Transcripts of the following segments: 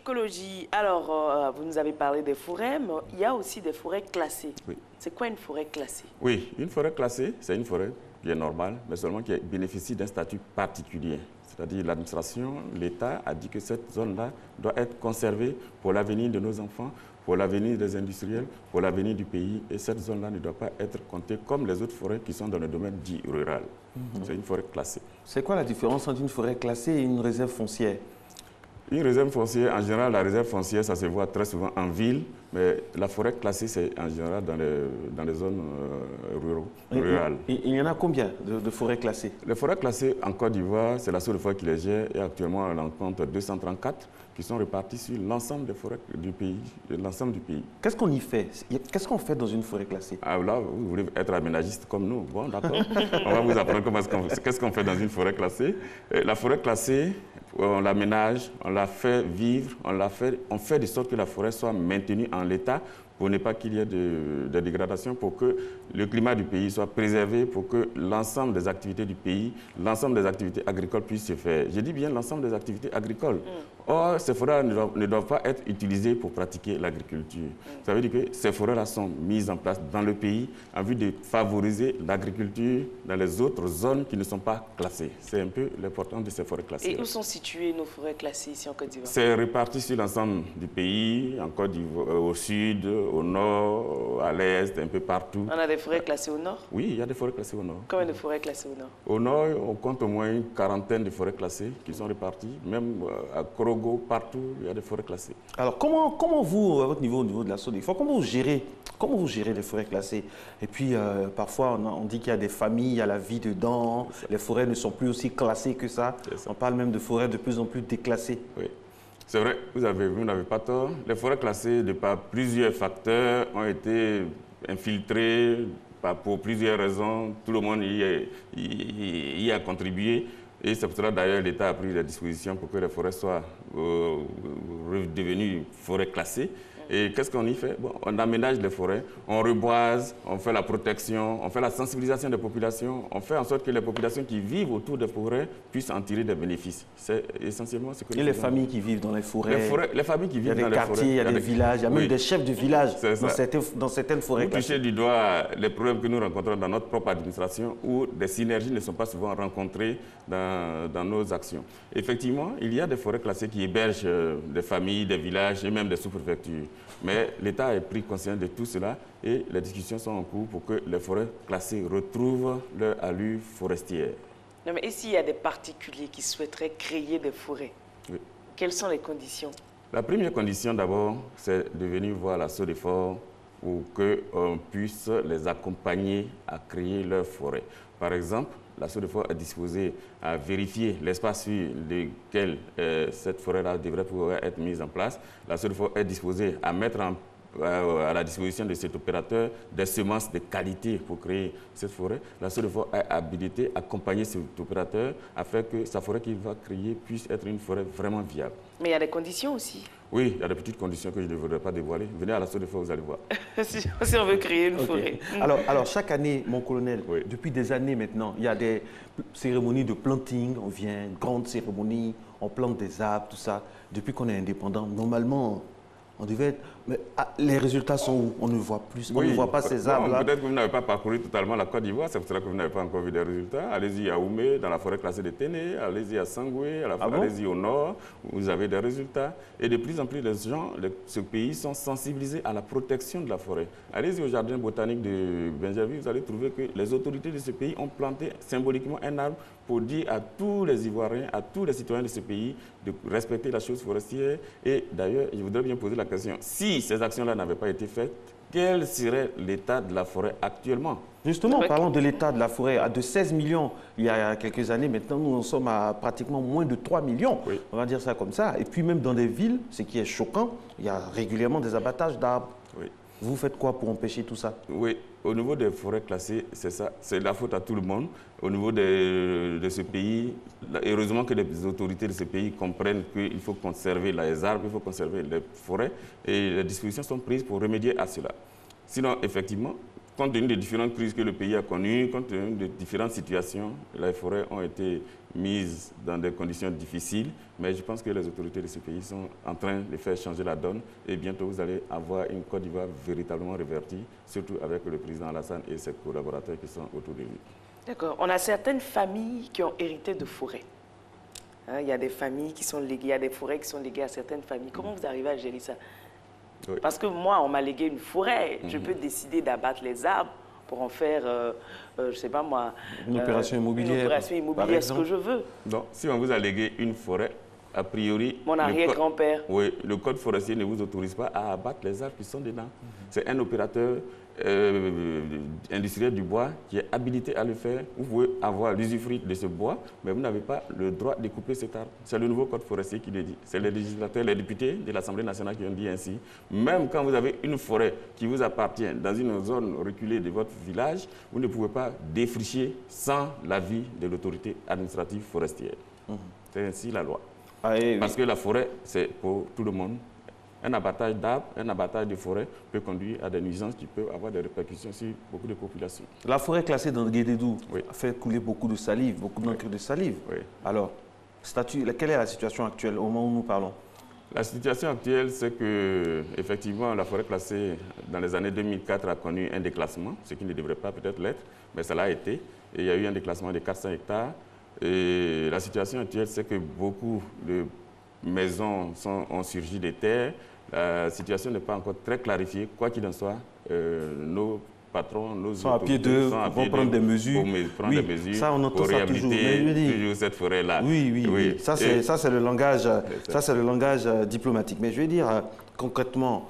écologie. Alors, vous nous avez parlé des forêts, mais il y a aussi des forêts classées. Oui. C'est quoi une forêt classée? Oui, une forêt classée, c'est une forêt qui est normale, mais seulement qui bénéficie d'un statut particulier. C'est-à-dire l'administration, l'État a dit que cette zone-là doit être conservée pour l'avenir de nos enfants, pour l'avenir des industriels, pour l'avenir du pays. Et cette zone-là ne doit pas être comptée comme les autres forêts qui sont dans le domaine dit rural. C'est une forêt classée. C'est quoi la différence entre une forêt classée et une réserve foncière? Une réserve foncière, en général, la réserve foncière, ça se voit très souvent en ville, mais la forêt classée, c'est en général dans les zones rurales. Il y en a combien de forêts classées? Les forêts classées en Côte d'Ivoire, c'est la seule fois qui les gère, et actuellement, on en compte 234 qui sont répartis sur l'ensemble des forêts du pays, l'ensemble du pays. Qu'est-ce qu'on y fait? Qu'est-ce qu'on fait dans une forêt classée? Ah, là, vous voulez être aménagiste comme nous? Bon, d'accord. On va vous apprendre qu'est-ce qu'on fait dans une forêt classée. La forêt classée, on l'aménage, on la fait vivre, on fait de sorte que la forêt soit maintenue en l'état pour ne pas qu'il y ait de dégradation, pour que le climat du pays soit préservé, pour que l'ensemble des activités du pays, l'ensemble des activités agricoles puissent se faire. Je dis bien l'ensemble des activités agricoles. Or, ces forêts ne doivent pas être utilisées pour pratiquer l'agriculture. Ça veut dire que ces forêts-là sont mises en place dans le pays en vue de favoriser l'agriculture dans les autres zones qui ne sont pas classées. C'est un peu l'importance de ces forêts classées. Et où sont situées nos forêts classées ici en Côte d'Ivoire? C'est réparti sur l'ensemble du pays, en Côte d'Ivoire, au sud, au nord, à l'est, un peu partout. On a des forêts classées au nord? Oui, il y a des forêts classées au nord. Combien de forêts classées au nord? Au nord, on compte au moins une quarantaine de forêts classées qui sont réparties. Même à Korogo, partout, il y a des forêts classées. Alors, comment vous, à votre niveau, au niveau de la SODEFOR, comment vous gérez les forêts classées? Et puis, parfois, on dit qu'il y a des familles, il y a la vie dedans, les forêts ne sont plus aussi classées que ça. On parle même de forêts de plus en plus déclassées. Oui. C'est vrai, vous n'avez pas tort. Les forêts classées, de par plusieurs facteurs, ont été infiltrées pour plusieurs raisons. Tout le monde y a contribué. Et c'est pour cela d'ailleurs l'État a pris des dispositions pour que les forêts soient redevenues forêts classées. Et qu'est-ce qu'on y fait? Bon, on aménage les forêts, on reboise, on fait la protection, on fait la sensibilisation des populations, on fait en sorte que les populations qui vivent autour des forêts puissent en tirer des bénéfices. C'est essentiellement ce que nous faisons. Et les familles qui vivent dans les forêts? Les familles qui vivent dans les forêts. Il y a des villages, il y a même des chefs de village dans certaines forêts. Vous touchez du doigt les problèmes que nous rencontrons dans notre propre administration où des synergies ne sont pas souvent rencontrées dans nos actions. Effectivement, il y a des forêts classées qui hébergent des familles, des villages et même des sous-préfectures. Mais l'État a pris conscience de tout cela et les discussions sont en cours pour que les forêts classées retrouvent leur allure forestière. Non, mais et s'il y a des particuliers qui souhaiteraient créer des forêts, oui. Quelles sont les conditions? La première condition d'abord, c'est de venir voir la SODEFOR pour qu'on puisse les accompagner à créer leur forêt. Par exemple, la SODEFOR est disposée à vérifier l'espace sur lequel cette forêt-là devrait pouvoir être mise en place. La SODEFOR est disposée à mettre à la disposition de cet opérateur des semences de qualité pour créer cette forêt. La SODEFOR est habilitée à accompagner cet opérateur afin que sa forêt qu'il va créer puisse être une forêt vraiment viable. Mais il y a des conditions aussi. Oui, il y a des petites conditions que je ne voudrais pas dévoiler. Venez à la SODEFOR, vous allez voir. si on veut créer une forêt. Alors, chaque année, mon colonel, depuis des années maintenant, il y a des cérémonies de planting. On vient, une grande cérémonie, on plante des arbres, tout ça. Depuis qu'on est indépendant, normalement, on devait être... Mais les résultats sont où? On ne voit plus, on ne voit pas ces arbres-là. Peut-être que vous n'avez pas parcouru totalement la Côte d'Ivoire, c'est pour cela que vous n'avez pas encore vu des résultats. Allez-y à Oumé, dans la forêt classée de Téné, allez-y à Sangoué, allez-y au nord, vous avez des résultats. Et de plus en plus, les gens de ce pays sont sensibilisés à la protection de la forêt. Allez-y au jardin botanique de Benjavi, vous allez trouver que les autorités de ce pays ont planté symboliquement un arbre pour dire à tous les Ivoiriens, à tous les citoyens de ce pays de respecter la chose forestière. Et d'ailleurs, je voudrais bien poser la question, si ces actions-là n'avaient pas été faites, quel serait l'état de la forêt actuellement? Justement, en parlant de l'état de la forêt, à de 16 millions il y a quelques années, maintenant nous en sommes à pratiquement moins de 3 millions. Oui. On va dire ça comme ça. Et puis même dans des villes, ce qui est choquant, il y a régulièrement des abattages d'arbres. Oui. Vous faites quoi pour empêcher tout ça? Oui, au niveau des forêts classées, c'est ça, c'est la faute à tout le monde. Au niveau de ce pays, heureusement que les autorités de ce pays comprennent qu'il faut conserver les arbres, il faut conserver les forêts et les dispositions sont prises pour remédier à cela. Sinon, effectivement, compte tenu des différentes crises que le pays a connues, compte tenu de différentes situations, les forêts ont été mises dans des conditions difficiles, mais je pense que les autorités de ce pays sont en train de faire changer la donne et bientôt vous allez avoir une Côte d'Ivoire véritablement révertie, surtout avec le président Alassane et ses collaborateurs qui sont autour de lui. D'accord. On a certaines familles qui ont hérité de forêts. Hein, il y a des familles qui sont léguées, il y a des forêts qui sont léguées à certaines familles. Comment vous arrivez à gérer ça? Oui. Parce que moi, on m'a légué une forêt. Je peux décider d'abattre les arbres pour en faire, je ne sais pas moi... Une opération immobilière. Une opération immobilière, ce que je veux. Donc, si on vous a légué une forêt, a priori... Mon arrière-grand-père. Oui, le code forestier ne vous autorise pas à abattre les arbres qui sont dedans. C'est un opérateur industriel du bois qui est habilité à le faire. Vous pouvez avoir l'usufruit de ce bois, mais vous n'avez pas le droit de couper cet arbre. C'est le nouveau code forestier qui le dit. C'est les législateurs, les députés de l'Assemblée nationale qui ont dit ainsi. Même quand vous avez une forêt qui vous appartient dans une zone reculée de votre village, vous ne pouvez pas défricher sans l'avis de l'autorité administrative forestière. C'est ainsi la loi. Ah, Parce que la forêt, c'est pour tout le monde. Un abattage d'arbres, un abattage de forêt peut conduire à des nuisances qui peuvent avoir des répercussions sur beaucoup de populations. La forêt classée dans le Guédédou Oui. a fait couler beaucoup de salive, beaucoup d'encre de salive. Oui. Alors, quelle est la situation actuelle au moment où nous parlons? La situation actuelle, c'est que effectivement, la forêt classée dans les années 2004 a connu un déclassement, ce qui ne devrait pas peut-être l'être, mais ça l'a été. Et il y a eu un déclassement de 400 hectares. Et la situation actuelle, c'est que beaucoup de maisons ont surgi des terres. La situation n'est pas encore très clarifiée. Quoi qu'il en soit, nos patrons, nos sont à pied d'œuvre, vont prendre des mesures. Prendre des mesures ça, on entend pour ça toujours. toujours cette forêt-là. Oui. Ça, c'est le langage diplomatique. Mais je vais dire concrètement,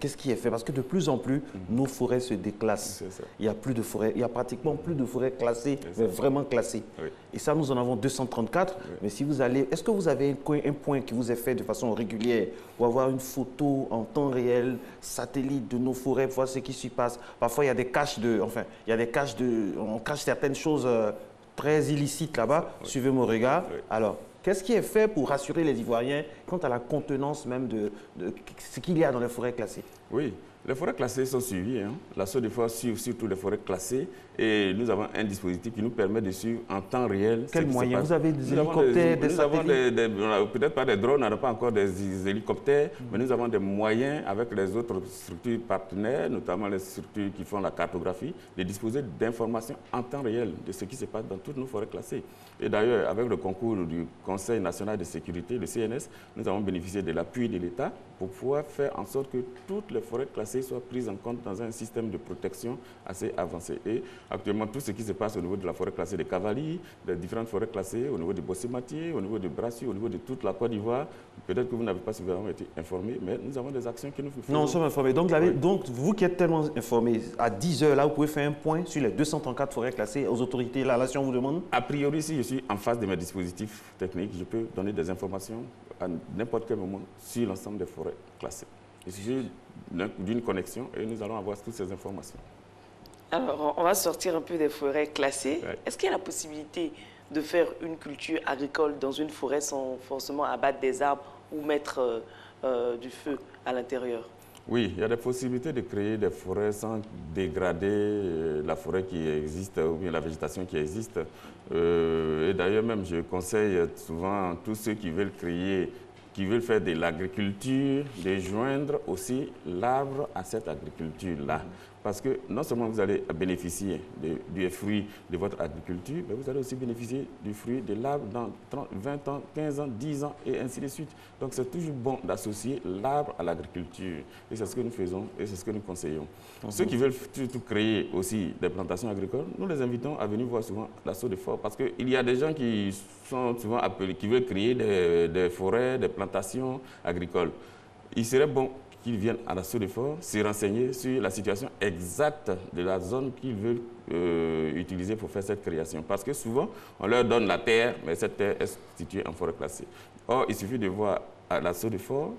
qu'est-ce qui est fait? Parce que de plus en plus, nos forêts se déclassent. Il y a plus de forêts, il y a pratiquement plus de forêts classées, mais vraiment classées. Oui. Et ça, nous en avons 234. Oui. Mais si vous allez, est-ce que vous avez un point qui vous est fait de façon régulière pour avoir une photo en temps réel, satellite de nos forêts, pour voir ce qui s'y passe? Parfois, il y a des caches on cache certaines choses très illicites là-bas. Oui. Suivez mon regard. Oui. Alors, qu'est-ce qui est fait pour rassurer les Ivoiriens quant à la contenance même de ce qu'il y a dans les forêts classées? Oui, les forêts classées sont suivies. La SODEFOR suit surtout les forêts classées et nous avons un dispositif qui nous permet de suivre en temps réel. Quels moyens? Vous avez des hélicoptères, des satellites? Peut-être pas des drones, on n'a pas encore des hélicoptères, mais nous avons des moyens avec les autres structures partenaires, notamment les structures qui font la cartographie, de disposer d'informations en temps réel de ce qui se passe dans toutes nos forêts classées. Et d'ailleurs, avec le concours du Conseil national de sécurité, le CNS, nous avons bénéficié de l'appui de l'État pour pouvoir faire en sorte que toutes les forêts classées soient prises en compte dans un système de protection assez avancé. Et actuellement, tout ce qui se passe au niveau de la forêt classée de Cavali, des différentes forêts classées, au niveau de Bossématier, au niveau de Brassi, au niveau de toute la Côte d'Ivoire, peut-être que vous n'avez pas suffisamment été informés, mais nous avons des actions que nous faisons. Non, nous sommes informés. Donc, vous qui êtes tellement informés, à 10 heures, là, vous pouvez faire un point sur les 234 forêts classées aux autorités. La nation vous demande? A priori, si je suis en face de mes dispositifs techniques, je peux donner des informations à n'importe quel moment sur l'ensemble des forêts classées. Il suffit d'une connexion et nous allons avoir toutes ces informations. Alors, on va sortir un peu des forêts classées. Ouais. Est-ce qu'il y a la possibilité de faire une culture agricole dans une forêt sans forcément abattre des arbres ou mettre du feu à l'intérieur? Oui, il y a des possibilités de créer des forêts sans dégrader la forêt qui existe ou bien la végétation qui existe. Et d'ailleurs même, je conseille souvent tous ceux qui veulent faire de l'agriculture, de joindre aussi l'arbre à cette agriculture-là. Parce que non seulement vous allez bénéficier du fruit de votre agriculture, mais vous allez aussi bénéficier du fruit de l'arbre dans 30, 20 ans, 15 ans, 10 ans et ainsi de suite. Donc c'est toujours bon d'associer l'arbre à l'agriculture. Et c'est ce que nous faisons et c'est ce que nous conseillons. Ceux qui veulent surtout créer aussi des plantations agricoles, nous les invitons à venir voir souvent la SODEFOR parce qu'il y a des gens qui sont souvent appelés, qui veulent créer des forêts, des plantations agricoles. Il serait bon qu'ils viennent à la SODEFOR se renseigner sur la situation exacte de la zone qu'ils veulent utiliser pour faire cette création. Parce que souvent, on leur donne la terre, mais cette terre est située en forêt classée. Or, il suffit de voir à la SODEFOR,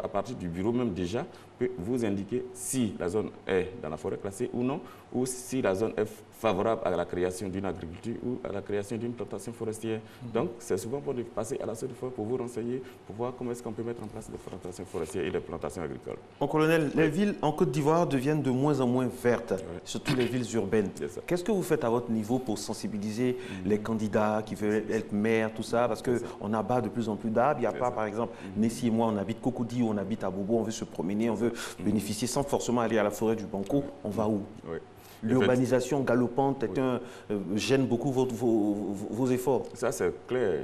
à partir du bureau même déjà, peut vous indiquer si la zone est dans la forêt classée ou non, ou si la zone est favorable à la création d'une agriculture ou à la création d'une plantation forestière. Donc, c'est souvent pour passer à la seule fois pour vous renseigner, pour voir comment est-ce qu'on peut mettre en place des plantations forestières et des plantations agricoles. Mon colonel, les villes en Côte d'Ivoire deviennent de moins en moins vertes, surtout les villes urbaines. Qu'est-ce que vous faites à votre niveau pour sensibiliser les candidats qui veulent être maires, tout ça? Parce qu'on abat de plus en plus d'arbres. Il n'y a pas, par exemple, Nessie et moi, on habite Cocody, on habite à Bobo, on veut se promener, on veut bénéficier sans forcément aller à la forêt du Banco. On va où? L'urbanisation galopante gêne beaucoup vos efforts. Ça, c'est clair.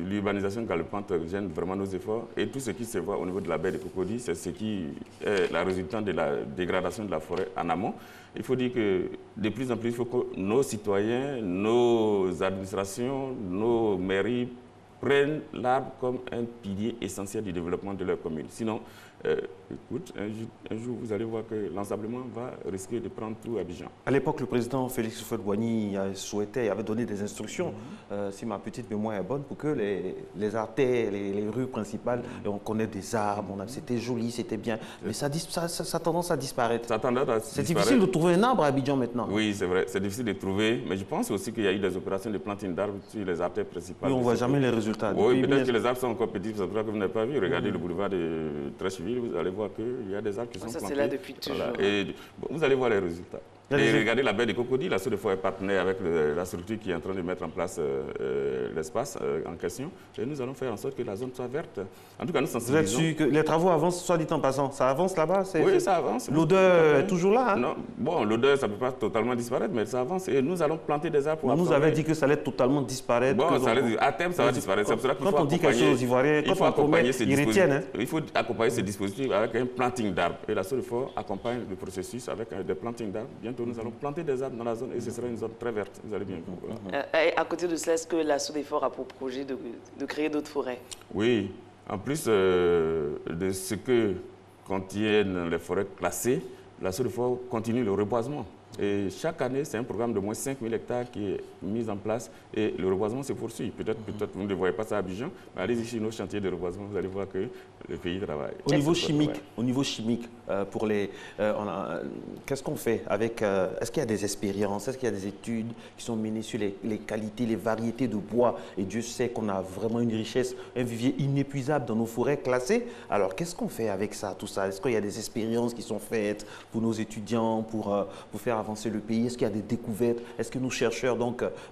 L'urbanisation galopante gêne vraiment nos efforts. Et tout ce qui se voit au niveau de la baie de Cocody, c'est ce qui est la résultante de la dégradation de la forêt en amont. Il faut dire que de plus en plus, il faut que nos citoyens, nos administrations, nos mairies prennent l'arbre comme un pilier essentiel du développement de leur commune. Sinon, écoute, un jour, vous allez voir que l'ensablement va risquer de prendre tout Abidjan. À l'époque, le président Félix Houphouët-Boigny avait donné des instructions, si ma petite mémoire est bonne, pour que les artères, les rues principales, on connaît des arbres, c'était joli, c'était bien, mais ça a tendance à disparaître. C'est difficile de trouver un arbre à Abidjan maintenant. Oui, c'est vrai, c'est difficile de trouver, mais je pense aussi qu'il y a eu des opérations de planting d'arbres sur les artères principales. Oui, on ne voit jamais les résultats. Oui, peut-être que les arbres sont encore petits, c'est pour ça que vous n'avez pas vu. Regardez le boulevard de Trècheville, vous allez voir qu'il y a des arbres qui sont plantés. Ça, c'est là depuis toujours. Voilà. Et vous allez voir les résultats. Et regardez la baie de Cocody, la seule fois est partenaire avec la structure qui est en train de mettre en place l'espace en question. Et nous allons faire en sorte que la zone soit verte. En tout cas, nous sensibilisons. Vous êtes sûr que les travaux avancent, soit dit en passant? Ça avance là-bas? Oui, ça avance. L'odeur est toujours là? Hein? Non. Bon, l'odeur, ça ne peut pas totalement disparaître, mais ça avance. Et nous allons planter des arbres pour absorber. Vous avez dit que ça allait totalement disparaître. Bon, à terme, ça va disparaître. C'est pour ça qu'il faut accompagner. Quand on dit quelque chose, Ivoiriens, quand on promet, ils retiennent. Il faut accompagner ces dispositifs avec un planting d'arbres. Et la SODEFOR accompagne le processus avec des plantings d'arbres. Bientôt, nous allons planter des arbres dans la zone et ce sera une zone très verte. Vous allez bien voir. À côté de cela, est-ce que la SODEFOR a pour projet de créer d'autres forêts? Oui. En plus de ce que contiennent les forêts classées, la SODEFOR continue le reboisement. Et chaque année, c'est un programme de moins 5 000 hectares qui est mis en place et le reboisement se poursuit. Peut-être vous ne voyez pas ça à Abidjan, mais allez-y sur nos chantiers de reboisement, vous allez voir que le pays travaille. Au niveau chimique, pour qu'est-ce qu'on fait avec... est-ce qu'il y a des expériences, est-ce qu'il y a des études qui sont menées sur les qualités, les variétés de bois? Et Dieu sait qu'on a vraiment une richesse, un vivier inépuisable dans nos forêts classées. Alors, qu'est-ce qu'on fait avec ça, tout ça? Est-ce qu'il y a des expériences qui sont faites pour nos étudiants, pour faire avancer le pays? Est-ce qu'il y a des découvertes? Est-ce que nos chercheurs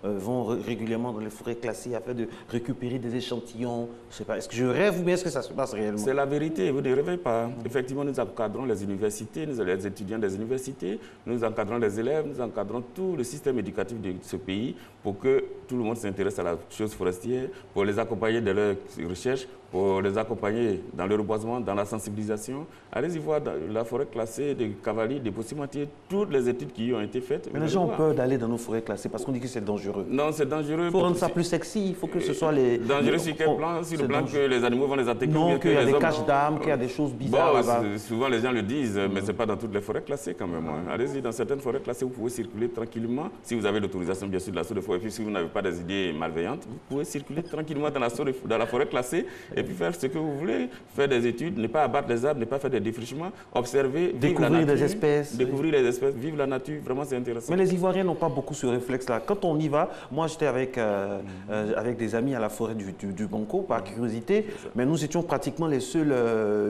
vont régulièrement dans les forêts classées afin de récupérer des échantillons? Je sais pas. Est-ce que je rêve ou bien est-ce que ça se passe réellement? C'est la vérité, vous ne rêvez pas. Effectivement, nous encadrons les universités, les étudiants des universités, nous encadrons les élèves, nous encadrons tout le système éducatif de ce pays pour que tout le monde s'intéresse à la chose forestière, pour les accompagner dans leurs recherches, pour les accompagner dans le reboisement, dans la sensibilisation. Allez-y voir dans la forêt classée des cavaliers, des Possimatiers, toutes les études qui y ont été faites. Mais les gens ont peur d'aller dans nos forêts classées parce qu'on dit que c'est dangereux. Non, c'est dangereux. Il faut rendre ça plus sexy, il faut que ce soit les... Dangereux sur quel plan? Sur le plan que les animaux vont les attaquer? Non, qu'il y a des caches d'armes, qu'il y a des choses bizarres là-bas. Souvent les gens le disent, mais ce n'est pas dans toutes les forêts classées quand même. Allez-y, dans certaines forêts classées, vous pouvez circuler tranquillement. Si vous avez l'autorisation bien sûr de la SODEFOR, et puis si vous n'avez pas des idées malveillantes, vous pouvez circuler tranquillement dans la forêt classée et puis faire ce que vous voulez, faire des études, ne pas abattre les arbres, ne pas faire des défrichement, observer, découvrir des espèces. Découvrir les espèces, vivre la nature, vraiment c'est intéressant. Mais les Ivoiriens n'ont pas beaucoup ce réflexe-là. Quand on y va, moi j'étais avec des amis à la forêt du Banco, par curiosité, mais nous étions pratiquement les seuls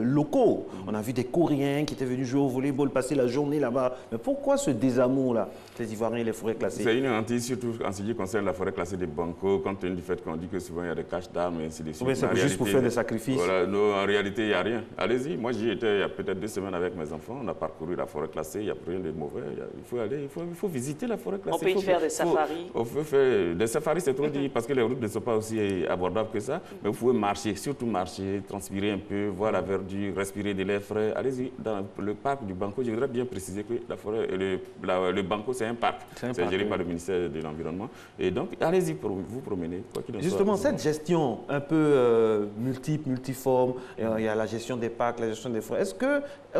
locaux. On a vu des Coréens qui étaient venus jouer au volleyball, passer la journée là-bas. Mais pourquoi ce désamour-là, les Ivoiriens et les forêts classées? C'est une hantise, surtout en ce qui concerne la forêt classée de Banco, compte tenu du fait qu'on dit que souvent il y a des caches d'armes et ainsi de suite. Oui, c'est juste pour faire des sacrifices. Voilà, non, en réalité, il n'y a rien. Allez-y, moi j'y étais il y a peut-être 2 semaines avec mes enfants, on a parcouru la forêt classée, il n'y a rien de mauvais. Il faut aller, il faut visiter la forêt classée. On peut y faire des safaris. On peut faire des safaris, c'est trop dit, parce que les routes ne sont pas aussi abordables que ça, mais vous pouvez marcher, surtout marcher, transpirer un peu, voir la verdure, respirer de l'air frais. Allez-y, dans le parc du Banco, je voudrais bien préciser que la forêt, le Banco, c'est un parc. C'est géré par le ministère de l'Environnement. Et donc, allez-y pour vous promener. Justement, cette gestion un peu multiforme, il y a la gestion des parcs, la gestion des forêts. Est-ce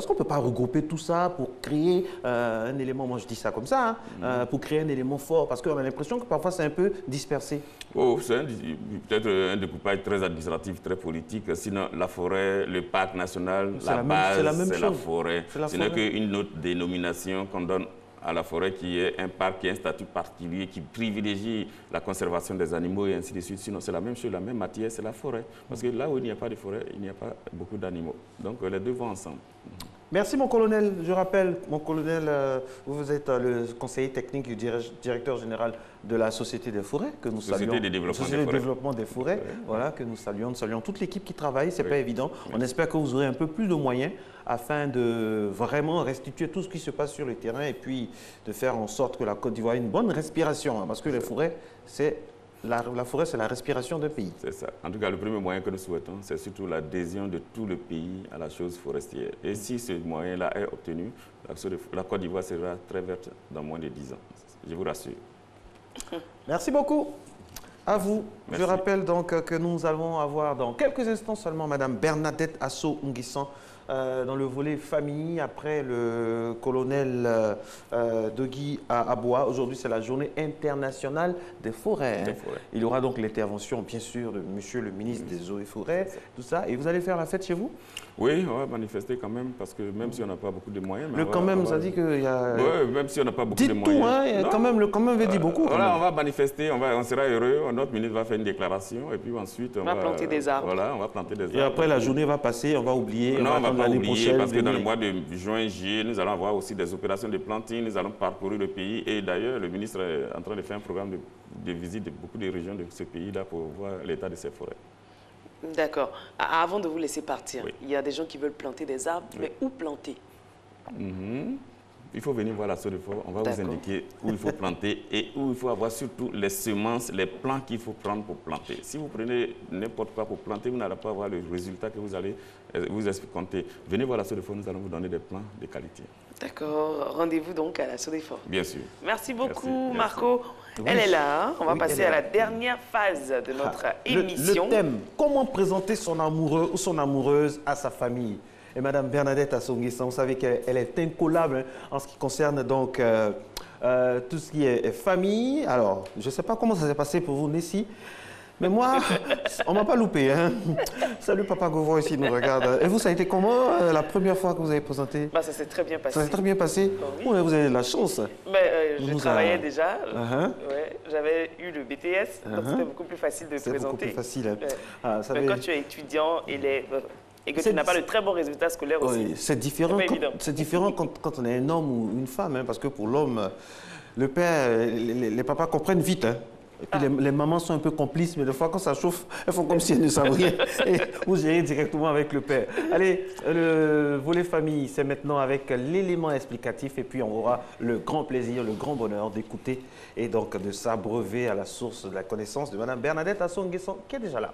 qu'on ne peut pas regrouper tout ça pour créer un élément moi je dis ça comme ça, hein, pour créer un élément fort, parce qu'on a l'impression que parfois c'est un peu dispersé. Oh, c'est peut-être un découpage très administratif, très politique. Sinon, la forêt, le parc national, la base, c'est la forêt. Ce n'est qu'une autre dénomination qu'on donne à la forêt qui est un parc, qui a un statut particulier, qui privilégie la conservation des animaux et ainsi de suite. Sinon, c'est la même chose, la même matière, c'est la forêt. Parce que là où il n'y a pas de forêt, il n'y a pas beaucoup d'animaux. Donc, les deux vont ensemble. Merci mon colonel. Je rappelle, mon colonel, vous êtes le conseiller technique du directeur général de la Société des forêts, que nous saluons. Société de développement des forêts. Voilà, que nous saluons. Nous saluons toute l'équipe qui travaille, c'est pas évident. On espère que vous aurez un peu plus de moyens afin de vraiment restituer tout ce qui se passe sur le terrain et puis de faire en sorte que la Côte d'Ivoire ait une bonne respiration. Hein, parce que les forêts, c'est... La forêt, c'est la respiration d'un pays. C'est ça. En tout cas, le premier moyen que nous souhaitons, c'est surtout l'adhésion de tout le pays à la chose forestière. Et si ce moyen-là est obtenu, la Côte d'Ivoire sera très verte dans moins de 10 ans. Je vous rassure. Merci beaucoup. À vous. Merci. Je rappelle donc que nous allons avoir dans quelques instants seulement Madame Bernadette Asso-Nguissan dans le volet famille, après le colonel Dogui Aboua. Aujourd'hui, c'est la journée internationale des forêts. Hein. Il y aura donc l'intervention, bien sûr, de monsieur le ministre des Eaux et Forêts, tout ça. Et vous allez faire la fête chez vous? Oui, on va manifester quand même, parce que même si on n'a pas beaucoup de moyens... Le quand même, ça dit qu'il y a... Oui, même si on n'a pas beaucoup de moyens... Dites tout, hein, quand même veut dire beaucoup. Voilà, on va manifester, on sera heureux, notre ministre va faire une déclaration, et puis ensuite... On va planter des arbres. Voilà, on va planter des arbres. Et après, la journée va passer, on va oublier. Non, on ne va pas oublier, parce que dans le mois de juin, juillet, nous allons avoir aussi des opérations de planting, nous allons parcourir le pays, et d'ailleurs, le ministre est en train de faire un programme de visite de beaucoup de régions de ce pays-là pour voir l'état de ses forêts. D'accord. Avant de vous laisser partir, oui. Il y a des gens qui veulent planter des arbres, mais où planter? Il faut venir voir la Sodefort, on va vous indiquer où il faut planter et où il faut avoir surtout les semences, les plants qu'il faut prendre pour planter. Si vous prenez n'importe quoi pour planter, vous n'allez pas avoir le résultat que vous allez vous escompter. Venez voir la Sodefort, nous allons vous donner des plants de qualité. D'accord. Rendez-vous donc à la Sodefort. Bien sûr. Merci beaucoup, Marco. Oui. Elle est là. Hein. On va passer à la dernière phase de notre émission. Le thème, comment présenter son amoureux ou son amoureuse à sa famille? Et Madame Bernadette Asso-Nguissan, vous savez qu'elle est incollable hein, en ce qui concerne donc tout ce qui est famille. Alors, je ne sais pas comment ça s'est passé pour vous, Nessie, mais moi, on ne m'a pas loupé. Hein. Salut Papa Gauvon ici, nous regarde. Et vous, ça a été comment la première fois que vous avez présenté? Ça s'est très bien passé. Ça s'est très bien passé? Oui, ouais, vous avez de la chance. Je travaillais déjà. Ouais, j'avais eu le BTS, donc c'était beaucoup plus facile de présenter. C'est beaucoup plus facile. Hein. Mais quand tu es étudiant, élève, et que tu n'as pas de très bons résultats scolaires aussi. Oui, c'est différent, quand on est un homme ou une femme, hein, parce que pour l'homme, le père, les papas comprennent vite. Hein. Et puis les mamans sont un peu complices, mais des fois, quand ça chauffe, elles font comme si elles ne savent rien. Et vous gérez directement avec le père. Allez, le volet famille, c'est maintenant avec l'élément explicatif. Et puis, on aura le grand plaisir, le grand bonheur d'écouter et donc de s'abreuver à la source de la connaissance de Mme Bernadette Asso-Nguissan, qui est déjà là.